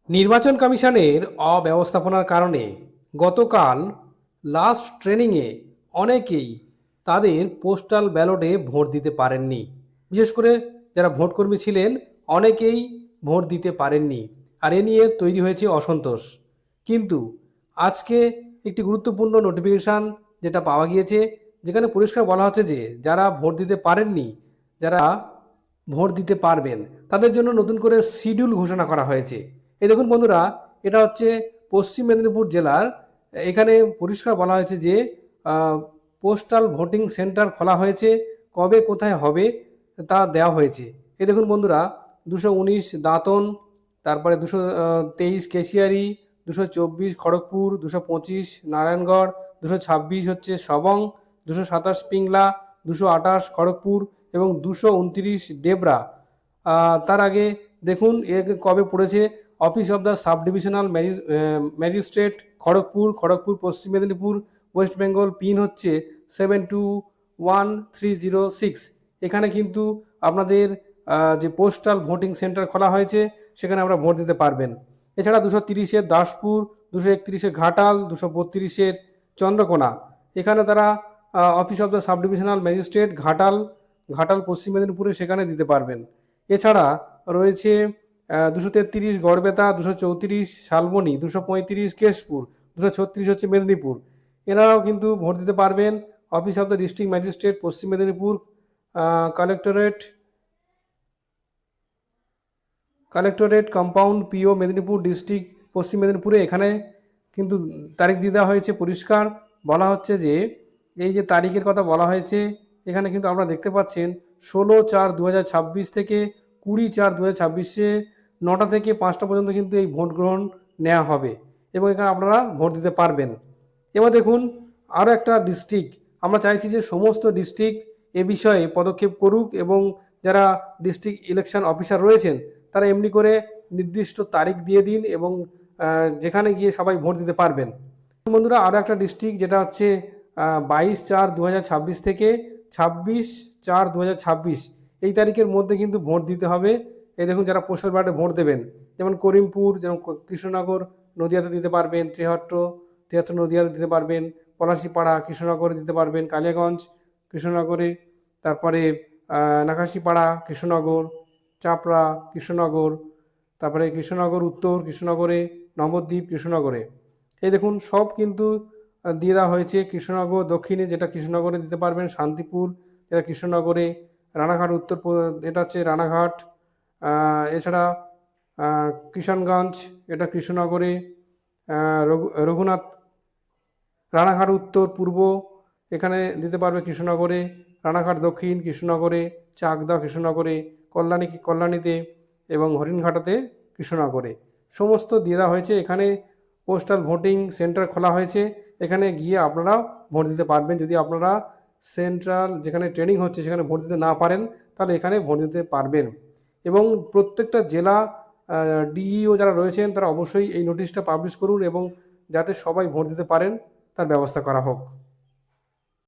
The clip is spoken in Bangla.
নির্বাচন কমিশনের অব্যবস্থাপনার কারণে গতকাল লাস্ট ট্রেনিংয়ে অনেকেই তাদের পোস্টাল ব্যালটে ভোট দিতে পারেননি। বিশেষ করে যারা ভোটকর্মী ছিলেন অনেকেই ভোট দিতে পারেননি, আর এ নিয়ে তৈরি হয়েছে অসন্তোষ। কিন্তু আজকে একটি গুরুত্বপূর্ণ নোটিফিকেশান যেটা পাওয়া গিয়েছে, যেখানে পরিষ্কার বলা হচ্ছে যে যারা ভোট দিতে পারেননি, যারা ভোট দিতে পারবেন, তাদের জন্য নতুন করে শিডিউল ঘোষণা করা হয়েছে। এই দেখুন বন্ধুরা, এটা হচ্ছে পশ্চিম মেদিনীপুর জেলার। এখানে পরিষ্কার বলা হয়েছে যে পোস্টাল ভোটিং সেন্টার খোলা হয়েছে, কবে কোথায় হবে তা দেওয়া হয়েছে। এই দেখুন বন্ধুরা, 219 দাঁতন, তারপরে 223 কেশিয়ারি, 224 খড়গপুর, 225 নারায়ণগড়, 226 হচ্ছে সবং, 227 পিংলা, 228 খড়গপুর এবং 229 ডেবরা। তার আগে দেখুন কবে পড়েছে। Office of the sub divisional magistrate Kharagpur, Kharagpur Paschim Medinipur, West Bengal. Pin হচ্ছে 721306। এখানে কিন্তু আপনাদের যে পোস্টাল ভোটিং সেন্টার খোলা হয়েছে, সেখানে আমরা ভোট দিতে পারবেন। এছাড়া 230-এর দাসপুর, 231-এর ঘাটাল, 232-এর চন্দ্রকোনা, এখানে তারা office of the sub divisional magistrate Ghatal, Ghatal পশ্চিম মেদিনীপুরে সেখানে দিতে পারবেন। এছাড়া রয়েছে 233 গড়বেতা, 234 শালবনী, 235 কেশপুর, 236 হচ্ছে মেদিনীপুর। এনারাও কিন্তু ভোট দিতে পারবেন। Office of the district magistrate Paschim Medinipur, collectorate compound PO Medinipur district পশ্চিম মেদিনীপুরে, এখানে কিন্তু তারিখ দিয়ে দেওয়া হয়েছে। পরিষ্কার বলা হচ্ছে যে এই যে তারিখের কথা বলা হয়েছে, এখানে কিন্তু আপনারা দেখতে পাচ্ছেন 16/4/2026 থেকে 20/4/2026 9টা থেকে 5টা পর্যন্ত কিন্তু এই ভোট গ্রহণ নেওয়া হবে এবং এখানে আপনারা ভোট দিতে পারবেন। এবার দেখুন আরও একটা ডিস্ট্রিক্ট, আমরা চাইছি যে সমস্ত ডিস্ট্রিক্ট এ বিষয়ে পদক্ষেপ করুক এবং যারা ডিস্ট্রিক্ট ইলেকশন অফিসার রয়েছেন তারা এমনি করে নির্দিষ্ট তারিখ দিয়ে দিন এবং যেখানে গিয়ে সবাই ভোট দিতে পারবেন। বন্ধুরা, আরও একটা ডিস্ট্রিক্ট যেটা হচ্ছে 22/4/2026 থেকে 26/4/2026 এই তারিখের মধ্যে কিন্তু ভোট দিতে হবে। এই দেখুন যারা পোস্টাল ব্যালটে ভোট দেবেন, যেমন করিমপুর, যেমন কৃষ্ণনগর নদিয়াতে দিতে পারবেন, তিয়াত্তর নদিয়াতে দিতে পারবেন, পলাশিপাড়া কৃষ্ণনগরে দিতে পারবেন, কালিয়াগঞ্জ কৃষ্ণনগরে, তারপরে নাকাশিপাড়া কৃষ্ণনগর, চাপড়া কৃষ্ণনগর, তারপরে কৃষ্ণনগর উত্তর কৃষ্ণনগরে, নবদ্বীপ কৃষ্ণনগরে। এই দেখুন সব কিন্তু দিয়ে দেওয়া হয়েছে। কৃষ্ণনগর দক্ষিণে যেটা কৃষ্ণনগরে দিতে পারবেন, শান্তিপুর যেটা কৃষ্ণনগরে, রানাঘাট উত্তর এটা হচ্ছে রানাঘাট, এছাড়া কিষানগঞ্জ এটা কৃষ্ণনগরে, রঘুনাথ রানাঘাট উত্তর পূর্ব এখানে দিতে পারবে কৃষ্ণনগরে, রানাঘাট দক্ষিণ কৃষ্ণনগরে, চাকদা কৃষ্ণনগরে, কল্যাণীতে এবং হরিণঘাটাতে কৃষ্ণনগরে সমস্ত দিয়ে দেওয়া হয়েছে। এখানে পোস্টাল ভোটিং সেন্টার খোলা হয়েছে, এখানে গিয়ে আপনারা ভোট দিতে পারবেন। যদি আপনারা সেন্ট্রাল যেখানে ট্রেনিং হচ্ছে সেখানে ভোট দিতে না পারেন, তাহলে এখানে ভোট দিতে পারবেন। এবং প্রত্যেকটা জেলা ডিইও যারা রয়েছেন তারা অবশ্যই এই নোটিশটা পাবলিশ করুন এবং যাতে সবাই ভোট দিতে পারেন তার ব্যবস্থা করা হোক।